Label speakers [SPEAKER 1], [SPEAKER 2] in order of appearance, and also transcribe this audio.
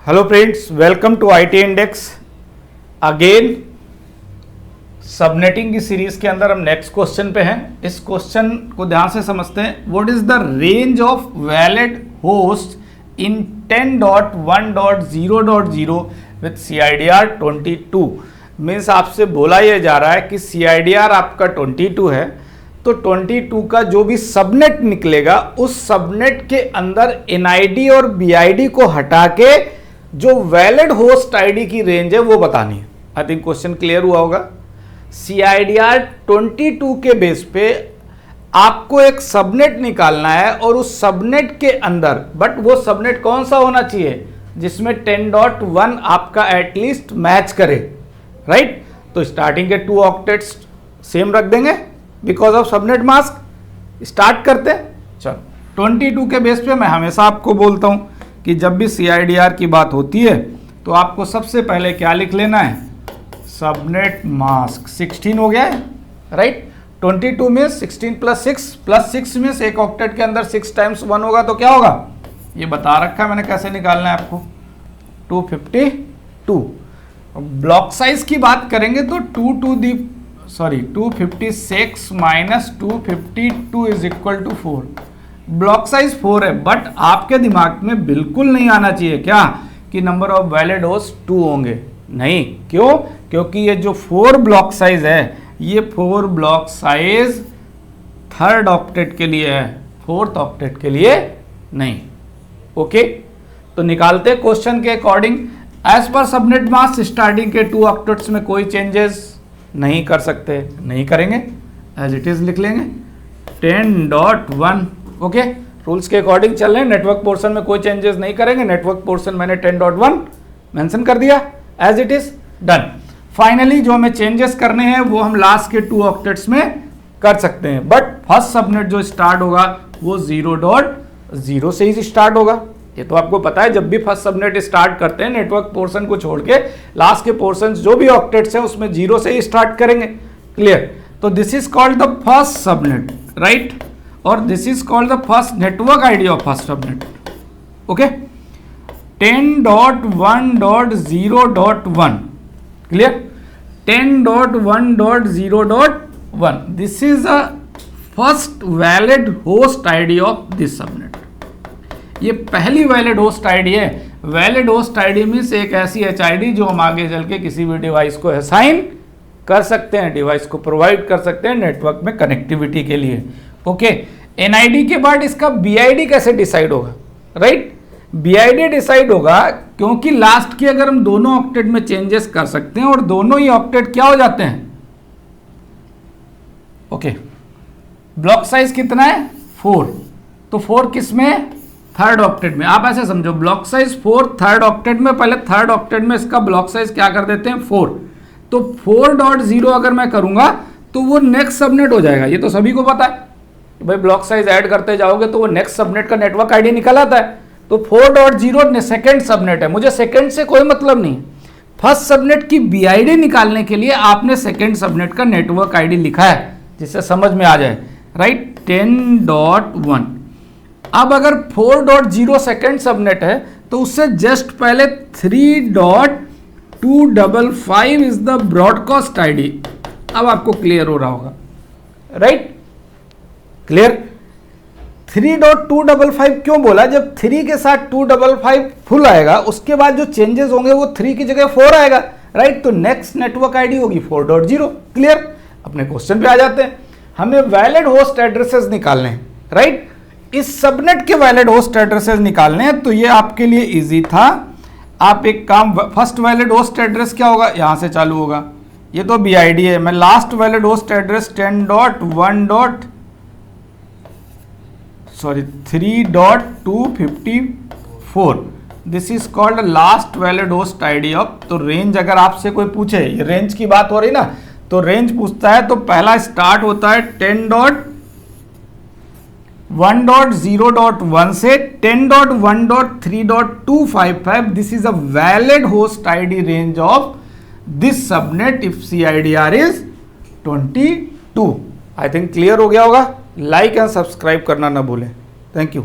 [SPEAKER 1] Hello friends, welcome to IT Index. Again subnetting की series के अंदर हम नेक्स्ट क्वेश्चन पे हैं। इस क्वेश्चन को ध्यान से समझते हैं। What is the range of valid host in 10.1.0.0 with CIDR 22। Means आपसे बोला यह जा रहा है कि CIDR आपका 22 है, तो 22 का जो भी सबनेट निकलेगा उस सबनेट के अंदर NID और BID को हटा के जो वैलिड होस्ट आईडी की रेंज है वो बतानी है। आई थिंक क्वेश्चन क्लियर हुआ होगा। CIDR 22 के बेस पे आपको एक सबनेट निकालना है और उस सबनेट के अंदर, बट वो सबनेट कौन सा होना चाहिए जिसमें 10.1 आपका एटलीस्ट मैच करे, राइट। तो स्टार्टिंग के 2 ऑक्टेट्स सेम रख देंगे because of subnet mask. Start करते हैं। चलो 22 के बेस पे मैं हमेशा आपको बोलता हूं कि जब भी CIDR की बात होती है तो आपको सबसे पहले क्या लिख लेना है, सबनेट मास्क। 16 हो गया है, राइट। 22 में 16 प्लस 6 में एक ऑक्टेट के अंदर 6 टाइम्स 1 होगा तो क्या होगा, ये बता रखा है मैंने कैसे निकालना है आपको। 252। ब्लॉक साइज की बात करेंगे तो 256 minus 252 is equal to 4। Block size 4 है, बट आपके दिमाग में बिल्कुल नहीं आना चाहिए क्या कि नंबर ऑफ वैलिड होस्ट 2 होंगे। नहीं, क्यों? क्योंकि ये जो 4 ब्लॉक साइज है, ये 4 ब्लॉक साइज थर्ड ऑक्टेट के लिए है, फोर्थ ऑक्टेट के लिए नहीं। ओके, तो निकालते क्वेश्चन के according. As per subnet mask starting के 2 ऑक्टेट्स में कोई चेंजेस नहीं कर सकते, नहीं करेंगे, एज इट इज लिख लेंगे 10.1। ओके, रूल्स के अकॉर्डिंग चल रहे हैं। नेटवर्क पोर्शन में कोई चेंजेस नहीं करेंगे। नेटवर्क पोर्शन मैंने 10.1 मेंशन कर दिया, as it is done. Finally जो हमें चेंजेस करने हैं वो हम लास्ट के 2 ऑक्टेट्स में कर सकते हैं, बट फर्स्ट सबनेट जो स्टार्ट होगा वो 0.0 से ही स्टार्ट होगा। ये तो आपको पता है, जब भी फर्स्ट सबनेट स्टार्ट करते हैं नेटवर्क पोर्शन को छोड़ के लास्ट के पोर्शन जो भी ऑक्टेट्स हैं उसमें 0 से ही स्टार्ट करेंगे। क्लियर? तो this is called the first subnet, right, और this is called the first network ID of first subnet. Okay, 10.1.0.1। Clear? 10.1.0.1 this is a first valid host ID of this subnet. ये पहली valid host ID है। Valid host ID means एक ऐसी HID जो हम आगे चल के किसी भी डिवाइस को असाइन कर सकते हैं, डिवाइस को प्रोवाइड कर सकते हैं नेटवर्क में कनेक्टिविटी के लिए। ओके, NID के बाद इसका BID कैसे डिसाइड होगा, राइट। BID डिसाइड होगा क्योंकि लास्ट की अगर हम दोनों ऑक्टेट में चेंजेस कर सकते हैं और दोनों ही ऑक्टेट क्या हो जाते हैं। ओके, ब्लॉक साइज कितना है 4, तो 4 किस में, थर्ड ऑक्टेट में। आप ऐसे समझो, ब्लॉक साइज 4 थर्ड ऑक्टेट में, पहले थर्ड ऑक्टेट में इसका ब्लॉक साइज क्या कर देते हैं 4। तो 4.0 अगर मैं करूंगा तो वो नेक्स्ट सबनेट हो जाएगा। ये तो सभी को पता है, भाई ब्लॉक साइज ऐड करते जाओगे तो वो नेक्स्ट सबनेट का नेटवर्क आईडी निकल आता है। तो 4.0 सेकेंड सबनेट है, मुझे सेकेंड से कोई मतलब नहीं। फर्स्ट सबनेट की BID निकालने के लिए आपने सेकेंड सबनेट का नेटवर्क आईडी लिखा है जिससे समझ में आ जाए, राइट। 10.1। अब अगर 4.0 सेकेंड सबनेट है तो उससे जस्ट पहले 3.255 इज द ब्रॉडकास्ट आईडी। अब आपको क्लियर हो रहा होगा, राइट। क्लियर? 3.255 क्यों बोला? जब 3 के साथ 255 फुल आएगा उसके बाद जो चेंजेस होंगे वो 3 की जगह 4 आएगा, राइट। तो नेक्स्ट नेटवर्क आईडी होगी 4.0। क्लियर? अपने क्वेश्चन पे आ जाते हैं। हमें वैलिड होस्ट एड्रेसेस निकालने हैं, राइट। इस सबनेट के वैलिड होस्ट एड्रेसेस निकालने हैं तो ये आपके लिए इजी था। आप एक काम, फर्स्ट वैलिड होस्ट एड्रेस क्या होगा, यहां से चालू होगा, ये तो BID है। मैं last valid host address 3.254 this is called last valid host ID of. तो रेंज अगर आपसे कोई पूछे, ये रेंज की बात हो रही ना, तो रेंज पूछता है तो पहला स्टार्ट होता है 10.1.0.1 से 10.1.3.255। This is a valid host ID range of this subnet if CIDR is 22। I think clear हो गया होगा। लाइक एंड सब्सक्राइब करना ना भूलें। Thank you.